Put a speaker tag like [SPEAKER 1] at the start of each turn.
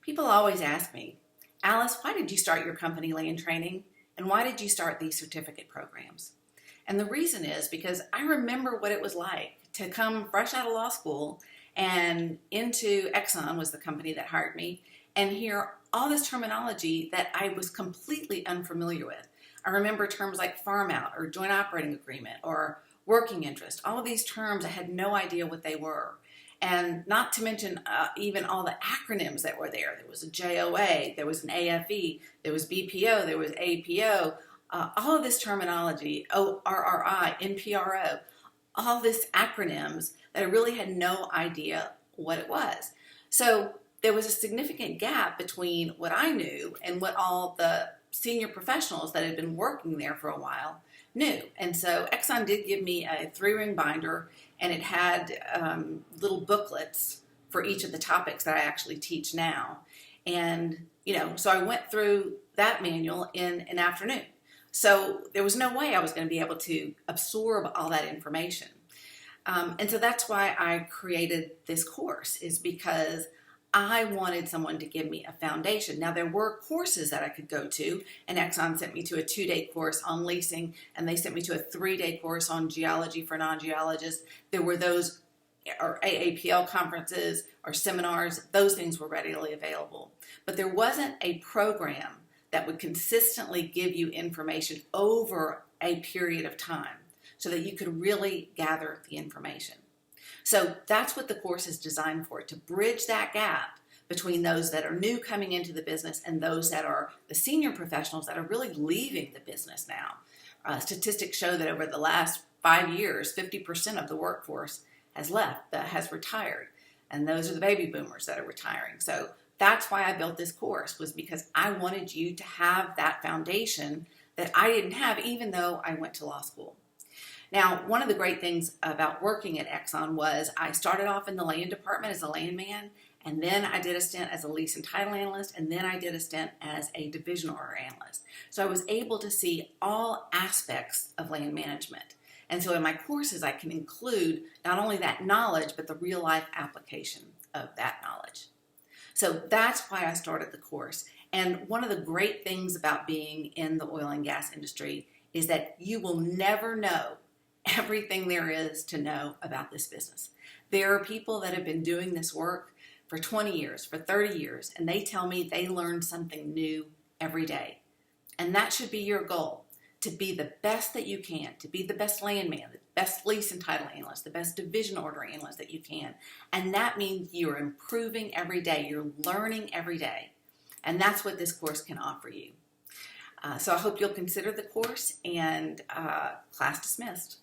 [SPEAKER 1] People always ask me, Alice, why did you start your company Land Training? And why did you start these certificate programs? And the reason is because I remember what it was like to come fresh out of law school and into Exxon was the company that hired me and hear all this terminology that I was completely unfamiliar with. I remember terms like farm out or joint operating agreement or working interest. All of these terms, I had no idea what they were. And not to mention even all the acronyms that were there. There was a JOA, there was an AFE, there was BPO, there was APO, all of this terminology, ORRI, NPRO, all this acronyms that I really had no idea what it was. So there was a significant gap between what I knew and what all the senior professionals that had been working there for a while knew. And so Exxon did give me a 3-ring binder, and it had little booklets for each of the topics that I actually teach now. And, so I went through that manual in an afternoon. So there was no way I was going to be able to absorb all that information. And so that's why I created this course, is because I wanted someone to give me a foundation. Now, there were courses that I could go to, and Exxon sent me to a 2-day course on leasing, and they sent me to a 3-day course on geology for non-geologists. There were those, or AAPL conferences or seminars. Those things were readily available. But there wasn't a program that would consistently give you information over a period of time so that you could really gather the information. So that's what the course is designed for, to bridge that gap between those that are new coming into the business and those that are the senior professionals that are really leaving the business now. Statistics show that over the last 5 years, 50% of the workforce has left, has retired. And those are the baby boomers that are retiring. So that's why I built this course, was because I wanted you to have that foundation that I didn't have, even though I went to law school. Now, one of the great things about working at Exxon was I started off in the land department as a landman, and then I did a stint as a lease and title analyst, and then I did a stint as a division order analyst. So I was able to see all aspects of land management. And so in my courses, I can include not only that knowledge, but the real life application of that knowledge. So that's why I started the course. And one of the great things about being in the oil and gas industry is that you will never know everything there is to know about this business. There are people that have been doing this work for 20 years, for 30 years, and they tell me they learn something new every day. And that should be your goal, to be the best that you can, to be the best landman, the best lease and title analyst, the best division order analyst that you can. And that means you're improving every day, you're learning every day. And that's what this course can offer you. So I hope you'll consider the course, and class dismissed.